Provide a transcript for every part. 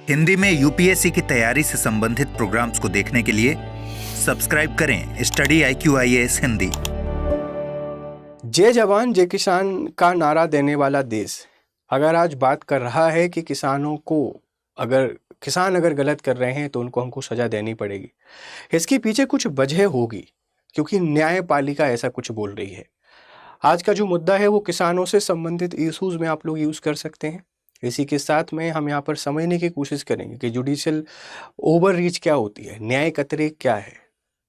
हिंदी में यूपीएससी की तैयारी से संबंधित प्रोग्राम्स को देखने के लिए सब्सक्राइब करें स्टडी IQIAS हिंदी। जय जवान जय किसान का नारा देने वाला देश अगर आज बात कर रहा है कि किसानों को किसान अगर गलत कर रहे हैं तो उनको हमको सजा देनी पड़ेगी, इसके पीछे कुछ वजह होगी क्योंकि न्यायपालिका ऐसा कुछ बोल रही है। आज का जो मुद्दा है वो किसानों से संबंधित इश्यूज में आप लोग यूज़ कर सकते हैं। इसी के साथ में हम यहाँ पर समझने की कोशिश करेंगे कि जुडिशियल ओवर रीच क्या होती है, न्यायिक अतिरेक क्या है।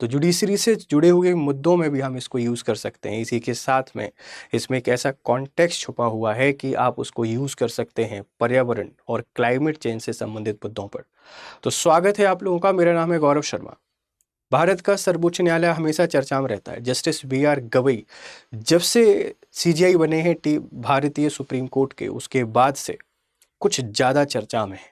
तो जुडिशरी से जुड़े हुए मुद्दों में भी हम इसको यूज़ कर सकते हैं। इसी के साथ में इसमें एक ऐसा कॉन्टेक्स्ट छुपा हुआ है कि आप उसको यूज़ कर सकते हैं पर्यावरण और क्लाइमेट चेंज से संबंधित मुद्दों पर। तो स्वागत है आप लोगों का। मेरा नाम है गौरव शर्मा। भारत का सर्वोच्च न्यायालय हमेशा चर्चा में रहता है। जस्टिस BR गवई जब से CJI बने हैं भारतीय सुप्रीम कोर्ट के, उसके बाद से कुछ ज़्यादा चर्चा में है।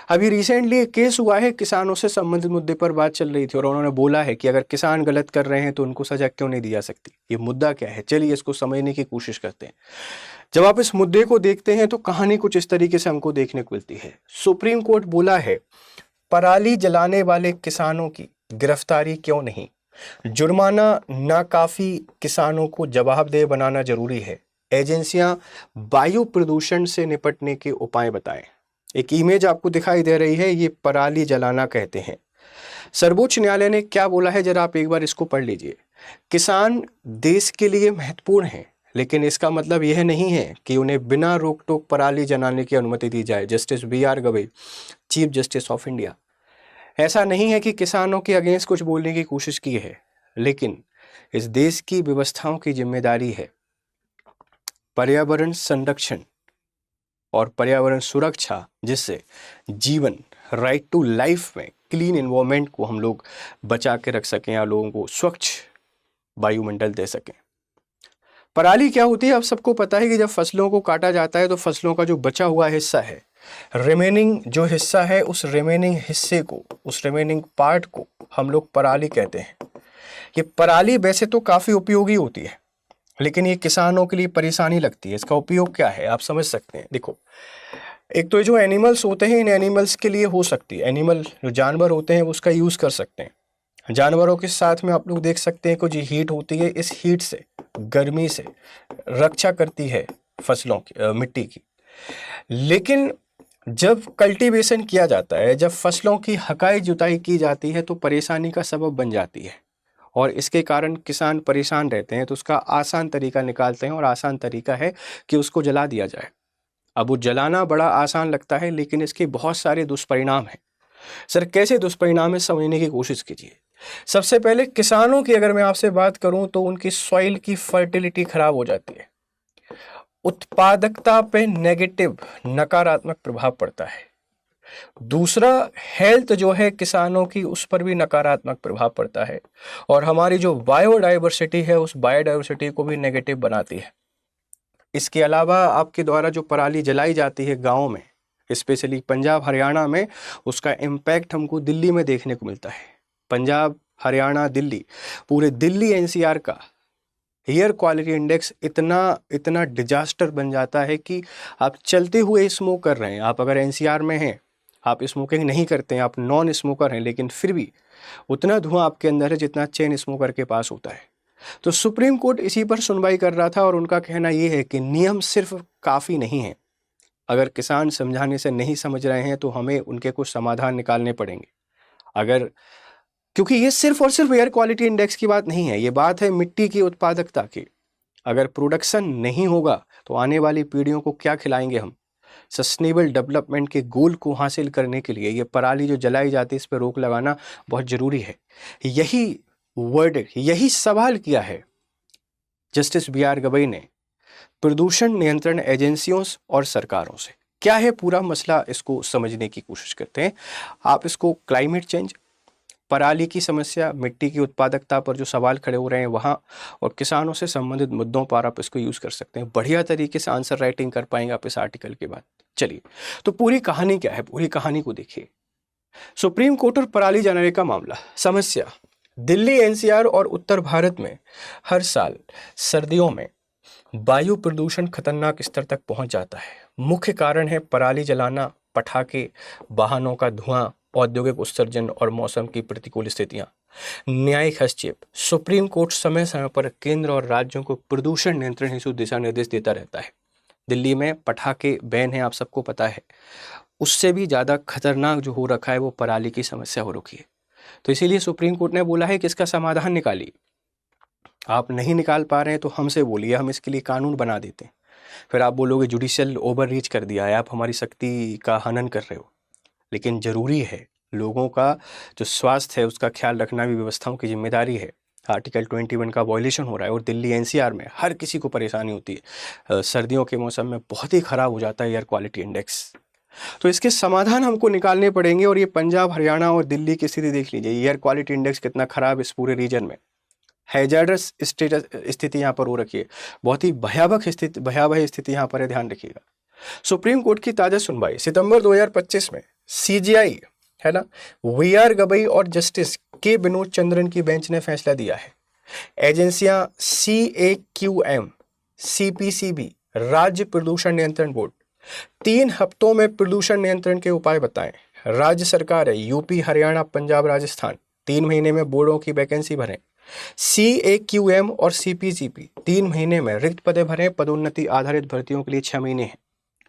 अभी रिसेंटली एक केस हुआ है, किसानों से संबंधित मुद्दे पर बात चल रही थी और उन्होंने बोला है कि अगर किसान गलत कर रहे हैं तो उनको सजा क्यों नहीं दी जा सकती। ये मुद्दा क्या है, चलिए इसको समझने की कोशिश करते हैं। जब आप इस मुद्दे को देखते हैं तो कहानी कुछ इस तरीके से हमको देखने को मिलती है। सुप्रीम कोर्ट बोला है पराली जलाने वाले किसानों की गिरफ्तारी क्यों नहीं, जुर्माना नाकाफी, किसानों को जवाबदेह बनाना जरूरी है, एजेंसियां वायु प्रदूषण से निपटने के उपाय बताएं। एक इमेज आपको दिखाई दे रही है, ये पराली जलाना कहते हैं। सर्वोच्च न्यायालय ने क्या बोला है जरा आप एक बार इसको पढ़ लीजिए। किसान देश के लिए महत्वपूर्ण हैं, लेकिन इसका मतलब यह नहीं है कि उन्हें बिना रोक टोक पराली जलाने की अनुमति दी जाए। Justice BR Gavai, chief justice of India. ऐसा नहीं है कि किसानों के अगेंस्ट कुछ बोलने की कोशिश की है, लेकिन इस देश की व्यवस्थाओं की जिम्मेदारी है पर्यावरण संरक्षण और पर्यावरण सुरक्षा, जिससे जीवन, राइट टू लाइफ में क्लीन एनवायरनमेंट को हम लोग बचा के रख सकें या लोगों को स्वच्छ वायुमंडल दे सकें। पराली क्या होती है, आप सबको पता है कि जब फसलों को काटा जाता है तो फसलों का जो बचा हुआ हिस्सा है, रिमेनिंग जो हिस्सा है, उस रिमेनिंग हिस्से को, उस रिमेनिंग पार्ट को हम लोग पराली कहते हैं। ये पराली वैसे तो काफ़ी उपयोगी होती है, लेकिन ये किसानों के लिए परेशानी लगती है। इसका उपयोग क्या है आप समझ सकते हैं। देखो, एक तो जो एनिमल्स होते हैं, इन एनिमल्स के लिए हो सकती है, एनिमल जो जानवर होते हैं उसका यूज़ कर सकते हैं। जानवरों के साथ में आप लोग देख सकते हैं कुछ हीट होती है, इस हीट से, गर्मी से रक्षा करती है फसलों की, मिट्टी की। लेकिन जब कल्टीवेशन किया जाता है, जब फसलों की हकाई जुताई की जाती है तो परेशानी का सबब बन जाती है और इसके कारण किसान परेशान रहते हैं। तो उसका आसान तरीका निकालते हैं और आसान तरीका है कि उसको जला दिया जाए। अब वो जलाना बड़ा आसान लगता है, लेकिन इसके बहुत सारे दुष्परिणाम हैं। सर कैसे दुष्परिणाम है, समझने की कोशिश कीजिए। सबसे पहले किसानों की अगर मैं आपसे बात करूं तो उनकी सॉइल की फर्टिलिटी खराब हो जाती है, उत्पादकता पे नेगेटिव, नकारात्मक प्रभाव पड़ता है। दूसरा, हेल्थ जो है किसानों की, उस पर भी नकारात्मक प्रभाव पड़ता है और हमारी जो बायोडाइवर्सिटी है उस बायोडाइवर्सिटी को भी नेगेटिव बनाती है। इसके अलावा आपके द्वारा जो पराली जलाई जाती है गाँव में, स्पेशली पंजाब हरियाणा में, उसका इम्पैक्ट हमको दिल्ली में देखने को मिलता है। पंजाब, हरियाणा, दिल्ली, पूरे दिल्ली NCR का एयर क्वालिटी इंडेक्स इतना डिजास्टर बन जाता है कि आप चलते हुए स्मोक कर रहे हैं। आप अगर NCR में हैं, आप स्मोकिंग नहीं करते हैं, आप नॉन स्मोकर हैं, लेकिन फिर भी उतना धुआं आपके अंदर है जितना चेन स्मोकर के पास होता है। तो सुप्रीम कोर्ट इसी पर सुनवाई कर रहा था और उनका कहना यह है कि नियम सिर्फ काफ़ी नहीं है। अगर किसान समझाने से नहीं समझ रहे हैं तो हमें उनके कुछ समाधान निकालने पड़ेंगे। क्योंकि ये सिर्फ और सिर्फ एयर क्वालिटी इंडेक्स की बात नहीं है, ये बात है मिट्टी की उत्पादकता की। अगर प्रोडक्शन नहीं होगा तो आने वाली पीढ़ियों को क्या खिलाएंगे हम। सस्टेनेबल डेवलपमेंट के गोल को हासिल करने के लिए ये पराली जो जलाई जाती है इस पर रोक लगाना बहुत जरूरी है। यही सवाल किया है जस्टिस BR गवई ने प्रदूषण नियंत्रण एजेंसियों और सरकारों से। क्या है पूरा मसला, इसको समझने की कोशिश करते हैं। आप इसको क्लाइमेट चेंज, पराली की समस्या, मिट्टी की उत्पादकता पर जो सवाल खड़े हो रहे हैं वहाँ, और किसानों से संबंधित मुद्दों पर आप इसको यूज़ कर सकते हैं। बढ़िया तरीके से आंसर राइटिंग कर पाएंगे आप इस आर्टिकल के बाद। चलिए, तो पूरी कहानी क्या है, पूरी कहानी को देखिए। सुप्रीम कोर्ट और पराली जलाने का मामला। समस्या, दिल्ली NCR और उत्तर भारत में हर साल सर्दियों में वायु प्रदूषण खतरनाक स्तर तक पहुंच जाता है। मुख्य कारण है पराली जलाना पटाखे, वाहनों का धुआं, औद्योगिक उत्सर्जन और मौसम की प्रतिकूल स्थितियां। न्यायिक हस्तक्षेप। सुप्रीम कोर्ट समय समय पर केंद्र और राज्यों को प्रदूषण नियंत्रण हेतु दिशा निर्देश देता रहता है। दिल्ली में पटाखे बैन है, आप सबको पता है। उससे भी ज़्यादा खतरनाक जो हो रखा है वो पराली की समस्या हो रखी है। तो इसीलिए सुप्रीम कोर्ट ने बोला है कि इसका समाधान निकालिए। आप नहीं निकाल पा रहे हैं तो हमसे बोलिए, हम इसके लिए कानून बना देते हैं। फिर आप बोलोगे जुडिशियल ओवर रीच कर दिया है, आप हमारी शक्ति का हनन कर रहे हो। लेकिन ज़रूरी है, लोगों का जो स्वास्थ्य है उसका ख्याल रखना भी व्यवस्थाओं की जिम्मेदारी है। आर्टिकल 21 का वायलेशन हो रहा है और दिल्ली एनसीआर में हर किसी को परेशानी होती है। सर्दियों के मौसम में बहुत ही ख़राब हो जाता है एयर क्वालिटी इंडेक्स। तो इसके समाधान हमको निकालने पड़ेंगे। और ये पंजाब, हरियाणा और दिल्ली की स्थिति देख लीजिए, एयर क्वालिटी इंडेक्स कितना ख़राब इस पूरे रीजन में। हैजार्डस स्थिति यहाँ पर हो रखी है, बहुत ही भयावह स्थिति यहाँ पर है, ध्यान रखिएगा। सुप्रीम कोर्ट की ताज़ा सुनवाई सितंबर 2025 में सीजीआई है ना, वीआर गवई और जस्टिस के विनोद चंद्रन की बेंच ने फैसला दिया है, एजेंसियां CAQM, CPCB, राज्य प्रदूषण नियंत्रण बोर्ड 3 हफ्तों में प्रदूषण नियंत्रण के उपाय बताएं। राज्य सरकार है यूपी, हरियाणा, पंजाब, राजस्थान 3 महीने में बोर्डों की वैकेंसी भरें। CAQM और CPCB 3 महीने में रिक्त पदे भरें। पदोन्नति आधारित भर्तियों के लिए 6 महीने हैं।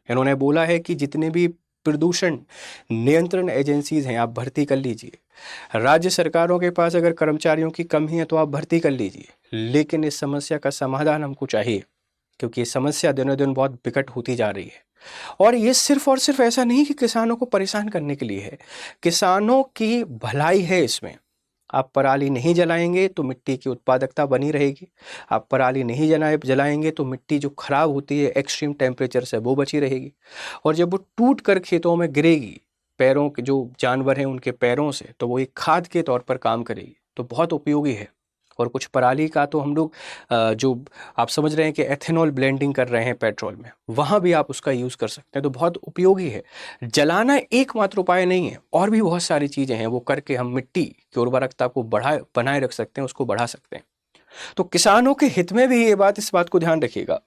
इन्होंने बोला है कि जितने भी प्रदूषण नियंत्रण एजेंसीज हैं आप भर्ती कर लीजिए। राज्य सरकारों के पास अगर कर्मचारियों की कमी है तो आप भर्ती कर लीजिए, लेकिन इस समस्या का समाधान हमको चाहिए, क्योंकि ये समस्या दिनों दिन बहुत विकट होती जा रही है। और ये सिर्फ और सिर्फ ऐसा नहीं कि किसानों को परेशान करने के लिए है, किसानों की भलाई है इसमें। आप पराली नहीं जलाएंगे तो मिट्टी की उत्पादकता बनी रहेगी। आप पराली नहीं जलाएंगे तो मिट्टी जो खराब होती है एक्सट्रीम टेम्परेचर से वो बची रहेगी। और जब वो टूट कर खेतों में गिरेगी, पैरों के जो जानवर हैं उनके पैरों से, तो वो एक खाद के तौर पर काम करेगी, तो बहुत उपयोगी है। और कुछ पराली का तो हम लोग जो आप समझ रहे हैं कि एथेनॉल ब्लेंडिंग कर रहे हैं पेट्रोल में, वहाँ भी आप उसका यूज़ कर सकते हैं, तो बहुत उपयोगी है। जलाना एकमात्र उपाय नहीं है, और भी बहुत सारी चीज़ें हैं, वो करके हम मिट्टी की उर्वरकता को बनाए रख सकते हैं, उसको बढ़ा सकते हैं। तो किसानों के हित में भी ये बात, इस बात को ध्यान रखिएगा।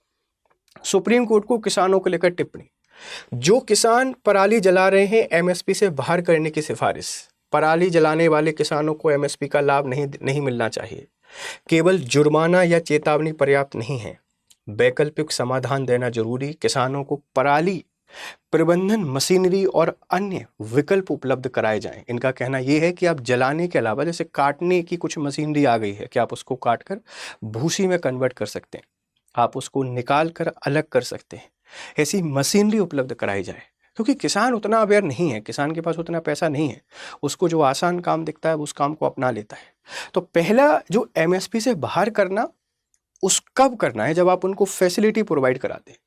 सुप्रीम कोर्ट को किसानों को लेकर टिप्पणी, जो किसान पराली जला रहे हैं MSP से बाहर करने की सिफारिश। पराली जलाने वाले किसानों को MSP का लाभ नहीं मिलना चाहिए। केवल जुर्माना या चेतावनी पर्याप्त नहीं है, वैकल्पिक समाधान देना जरूरी। किसानों को पराली प्रबंधन मशीनरी और अन्य विकल्प उपलब्ध कराए जाएं। इनका कहना यह है कि आप जलाने के अलावा, जैसे काटने की कुछ मशीनरी आ गई है कि आप उसको काट कर भूसी में कन्वर्ट कर सकते हैं, आप उसको निकाल कर अलग कर सकते हैं, ऐसी मशीनरी उपलब्ध कराई जाए। क्योंकि किसान उतना अवेयर नहीं है, किसान के पास उतना पैसा नहीं है, उसको जो आसान काम दिखता है उस काम को अपना लेता है। तो पहला जो MSP से बाहर करना, उस कब करना है, जब आप उनको फैसिलिटी प्रोवाइड कराते हैं।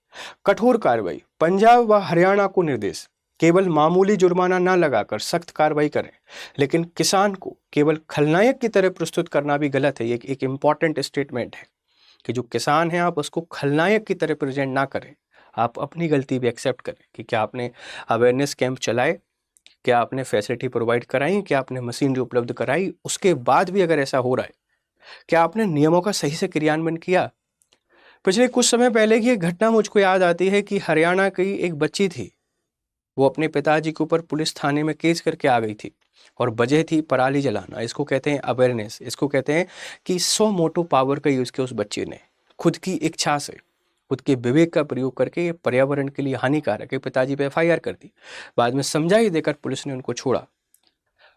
कठोर कार्रवाई, पंजाब व हरियाणा को निर्देश, केवल मामूली जुर्माना ना लगाकर सख्त कार्रवाई करें। लेकिन किसान को केवल खलनायक की तरह प्रस्तुत करना भी गलत है। ये एक इंपॉर्टेंट स्टेटमेंट है कि जो किसान है आप उसको खलनायक की तरह प्रेजेंट ना करें, आप अपनी गलती भी एक्सेप्ट करें कि क्या आपने अवेयरनेस कैंप चलाए, क्या आपने फैसिलिटी प्रोवाइड कराई, क्या आपने मशीनरी उपलब्ध कराई। उसके बाद भी अगर ऐसा हो रहा है, क्या आपने नियमों का सही से क्रियान्वयन किया। पिछले कुछ समय पहले की एक घटना मुझको याद आती है कि हरियाणा की एक बच्ची थी, वो अपने पिताजी के ऊपर पुलिस थाने में केस करके आ गई थी, और वजह थी पराली जलाना। इसको कहते हैं अवेयरनेस, इसको कहते हैं कि 100 मोटो पावर का यूज़ किया उस बच्चे ने, खुद की इच्छा से, खुद के विवेक का प्रयोग करके। ये पर्यावरण के लिए हानिकारक है, पिताजी पे FIR कर दी, बाद में समझाई देकर पुलिस ने उनको छोड़ा।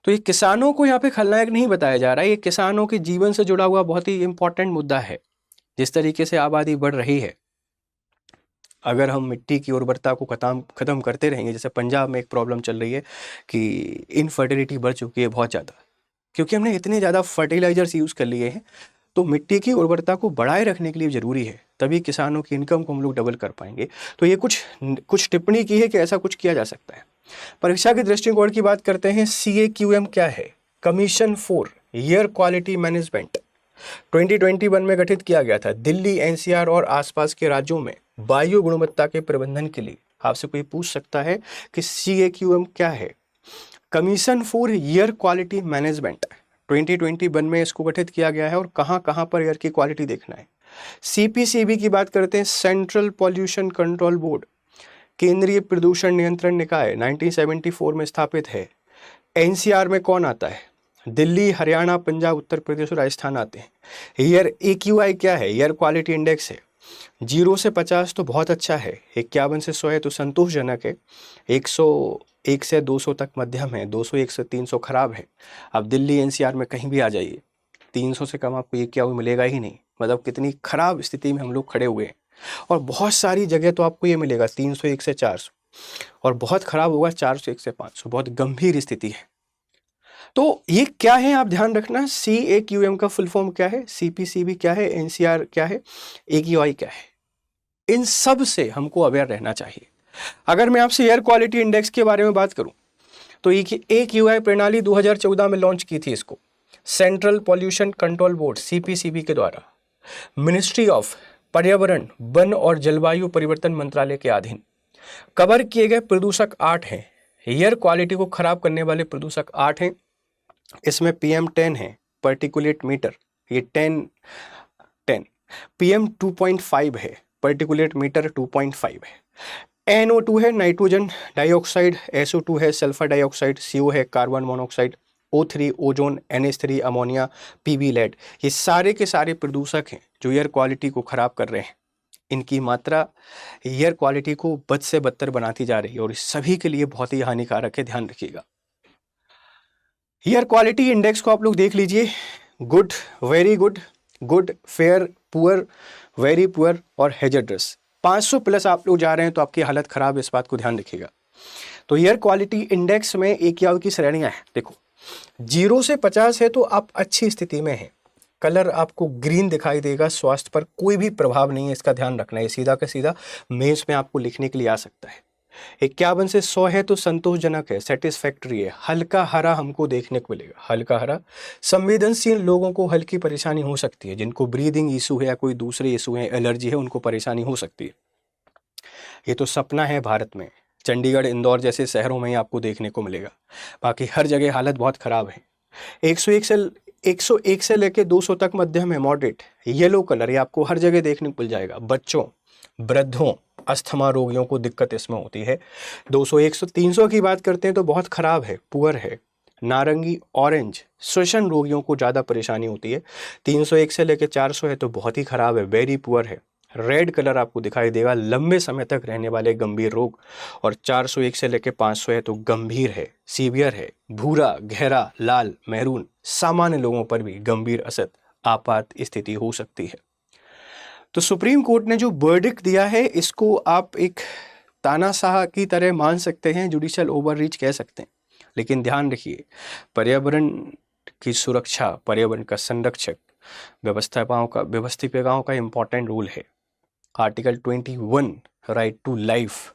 तो ये किसानों को यहाँ पे खलनायक नहीं बताया जा रहा है, ये किसानों के जीवन से जुड़ा हुआ बहुत ही इंपॉर्टेंट मुद्दा है। जिस तरीके से आबादी बढ़ रही है, अगर हम मिट्टी की उर्वरता को खत्म करते रहेंगे, जैसे पंजाब में एक प्रॉब्लम चल रही है कि इनफर्टिलिटी बढ़ चुकी है बहुत ज़्यादा, क्योंकि हमने इतने ज़्यादा फर्टिलाइजर्स यूज़ कर लिए हैं। तो मिट्टी की उर्वरता को बढ़ाए रखने के लिए ज़रूरी है, तभी किसानों की इनकम को हम लोग डबल कर पाएंगे। तो ये कुछ टिप्पणी की है कि ऐसा कुछ किया जा सकता है। परीक्षा के दृष्टिकोण की बात करते हैं। CAQM क्या है? Commission for air quality management 2021 में गठित किया गया था। दिल्ली, NCR और आसपास के राज्यों में वायु गुणवत्ता के प्रबंधन के लिए। आपसे कोई पूछ सकता है कि CAQM क्या है? Commission for air quality management 2021 में इसको गठित किया गया है, और कहाँ कहाँ पर एयर की क्वालिटी देखना है। CPCB की बात करते हैं, सेंट्रल पॉल्यूशन कंट्रोल बोर्ड। केंद्रीय प्रदूषण नियंत्रण निकाय 1974 में स्थापित है। एनसीआर में कौन आता है? दिल्ली, हरियाणा, पंजाब, उत्तर प्रदेश और राजस्थान आते हैं। एयर AQI क्या है? एयर क्वालिटी इंडेक्स है। 0 से 50 तो बहुत अच्छा है, 51 से 100 है तो संतोषजनक है, 101 से 200 तक मध्यम है, 201 से 300 खराब है। अब दिल्ली NCR में कहीं भी आ जाइए, 300 से कम आपको AQI मिलेगा ही नहीं। मतलब कितनी खराब स्थिति में हम लोग खड़े हुए हैं। और बहुत सारी जगह तो आपको ये मिलेगा 301 से 400, और बहुत खराब होगा 401 से 500। बहुत गंभीर स्थिति है। तो ये क्या है आप ध्यान रखना, CAQM का फुल फॉर्म क्या है, CPCB क्या है, NCR क्या है, AQI क्या है, इन सब से हमको अवेयर रहना चाहिए। अगर मैं आपसे एयर क्वालिटी इंडेक्स के बारे में बात करूं तो AQI प्रणाली 2014 में लॉन्च की थी इसको central pollution control board CPCB के द्वारा, मिनिस्ट्री ऑफ पर्यावरण, वन और जलवायु परिवर्तन मंत्रालय के अधीन। कवर किए गए प्रदूषक 8 हैं। एयर क्वालिटी को खराब करने वाले प्रदूषक 8 हैं। इसमें PM10 है, पर्टिकुलेट मीटर, ये 10 PM 2.5 है, पर्टिकुलेट मीटर 2.5 है। NO2 है, नाइट्रोजन डाइऑक्साइड, SO2 है, सल्फर डाइऑक्साइड, CO है, carbon monoxide, O3 ozone, NH3 ammonia, PB lead, ये सारे के सारे प्रदूषक हैं जो एयर क्वालिटी को खराब कर रहे हैं। इनकी मात्रा एयर क्वालिटी को बद से बदतर बनाती जा रही है और इस सभी के लिए बहुत ही हानिकारक है, ध्यान रखिएगा। एयर क्वालिटी इंडेक्स को आप लोग देख लीजिए, good, very good, good, fair, poor, very poor और हैजर्डस। 500 प्लस आप लोग जा रहे हैं तो आपकी हालत खराब है, इस बात को ध्यान रखिएगा। तो एयर क्वालिटी इंडेक्स में AQI की श्रेणियां हैं। देखो 0 से 50 है तो आप अच्छी स्थिति में हैं, कलर आपको ग्रीन दिखाई देगा, स्वास्थ्य पर कोई भी प्रभाव नहीं है, इसका ध्यान रखना है। सीधा का सीधा मेंस में आपको लिखने के लिए आ सकता है। 51 से 100 है तो संतोषजनक है, सेटिस्फैक्ट्री है, हल्का हरा हमको देखने को मिलेगा, हल्का हरा। संवेदनशील लोगों को हल्की परेशानी हो सकती है, जिनको ब्रीदिंग इशू है या कोई दूसरे इशू है, एलर्जी है, उनको परेशानी हो सकती है। ये तो सपना है भारत में, चंडीगढ़, इंदौर जैसे शहरों में ही आपको देखने को मिलेगा, बाकी हर जगह हालत बहुत खराब है। 101 से लेके 200 तक मध्यम है, मॉडरेट। येलो कलर ये आपको हर जगह देखने को मिल जाएगा, बच्चों, वृद्धों, अस्थमा रोगियों को दिक्कत इसमें होती है। 201 से 300 की बात करते हैं तो बहुत खराब है, पुअर है। नारंगी, ऑरेंज, श्वसन रोगियों को ज़्यादा परेशानी होती है। 301 से लेकर 400 है तो बहुत ही खराब है, वेरी पुअर है। रेड कलर आपको दिखाई देगा, लंबे समय तक रहने वाले गंभीर रोग। और 401 से लेकर 500 है तो गंभीर है, सीवियर है। भूरा, गहरा, लाल, मैरून, सामान्य लोगों पर भी गंभीर असर, आपात स्थिति हो सकती है। तो सुप्रीम कोर्ट ने जो वर्डिक्ट दिया है इसको आप एक तानाशाह की तरह मान सकते हैं, जुडिशियल ओवररीच कह सकते हैं। लेकिन ध्यान रखिए, पर्यावरण की सुरक्षा, पर्यावरण का संरक्षक व्यवस्थापकों का इम्पोर्टेंट रोल है। Article 21 right to life,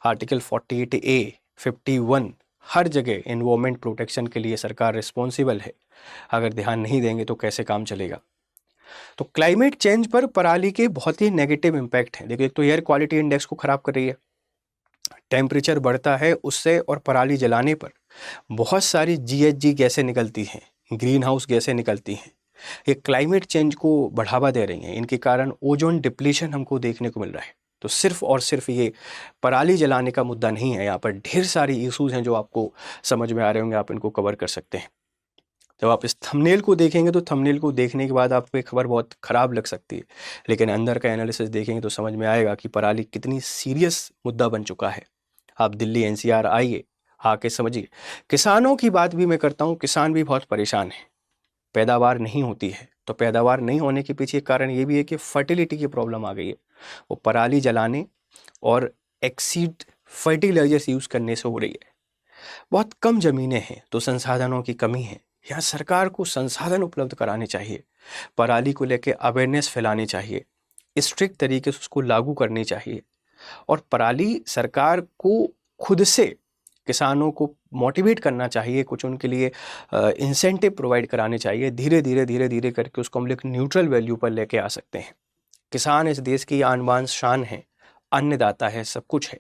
article 48A, 51, हर जगह एनवायरमेंट प्रोटेक्शन के लिए सरकार रिस्पॉन्सिबल है। अगर ध्यान नहीं देंगे तो कैसे काम चलेगा। तो क्लाइमेट चेंज पर पराली के बहुत ही नेगेटिव इम्पैक्ट हैं। देखिए, एक तो एयर क्वालिटी इंडेक्स को खराब कर रही है, टेम्परेचर बढ़ता है उससे, और पराली जलाने पर बहुत सारी GHG गैसें निकलती हैं, ग्रीन हाउस गैसें निकलती हैं। ये क्लाइमेट चेंज को बढ़ावा दे रही हैं। इनके कारण ओजोन डिप्लीशन हमको देखने को मिल रहा है। तो सिर्फ और सिर्फ ये पराली जलाने का मुद्दा नहीं है, यहाँ पर ढेर सारी इश्यूज हैं जो आपको समझ में आ रहे होंगे, आप इनको कवर कर सकते हैं। जब आप इस थंबनेल को देखेंगे तो थंबनेल को देखने के बाद आपको ये खबर बहुत ख़राब लग सकती है, लेकिन अंदर का एनालिसिस देखेंगे तो समझ में आएगा कि पराली कितनी सीरियस मुद्दा बन चुका है। आप दिल्ली NCR आइए, आके समझिए। किसानों की बात भी मैं करता हूँ, किसान भी बहुत परेशान है, पैदावार नहीं होती है। तो पैदावार नहीं होने के पीछे कारण ये भी है कि फर्टिलिटी की प्रॉब्लम आ गई है, वो पराली जलाने और एक्सीड फर्टिलाइजर्स यूज़ करने से हो रही है। बहुत कम ज़मीनें हैं तो संसाधनों की कमी है। यहाँ सरकार को संसाधन उपलब्ध कराने चाहिए, पराली को लेकर अवेयरनेस फैलानी चाहिए, स्ट्रिक्ट तरीके से उसको लागू करनी चाहिए। और पराली सरकार को खुद से किसानों को मोटिवेट करना चाहिए, कुछ उनके लिए इंसेंटिव प्रोवाइड कराने चाहिए। धीरे धीरे करके उसको हम लोग न्यूट्रल वैल्यू पर लेके आ सकते हैं। किसान इस देश की आन बान शान है, अन्नदाता है, सब कुछ है।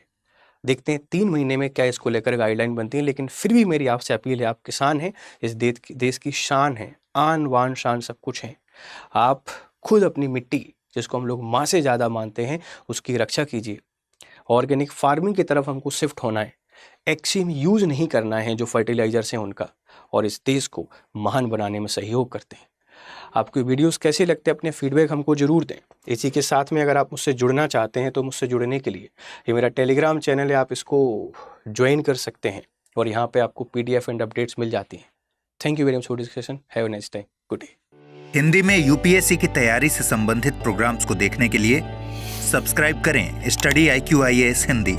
देखते हैं 3 महीने में क्या इसको लेकर गाइडलाइन बनती है। लेकिन फिर भी मेरी आपसे अपील है, आप किसान हैं, इस देश की शान है, आन बान शान सब कुछ है। आप खुद अपनी मिट्टी, जिसको हम लोग माँ से ज़्यादा मानते हैं, उसकी रक्षा कीजिए। ऑर्गेनिक फार्मिंग की तरफ हमको शिफ्ट होना है, एक्सट्रीम यूज नहीं करना है जो फर्टिलाइजर्स हैं उनका, और इस देश को महान बनाने में सहयोग करते हैं। आपको वीडियोस कैसे लगते हैं, अपने फीडबैक हमको जरूर दें। इसी के साथ में अगर आप मुझसे जुड़ना चाहते हैं तो मुझसे जुड़ने के लिए ये मेरा टेलीग्राम चैनल है, आप इसको ज्वाइन कर सकते हैं और यहाँ पे आपको PDF एंड अपडेट्स मिल जाती हैं। Thank you very much for discussion. Have a nice time. Good day. Hindi में यूपीएससी की तैयारी से संबंधित प्रोग्राम्स को देखने के लिए सब्सक्राइब करें स्टडी IQ IAS हिंदी।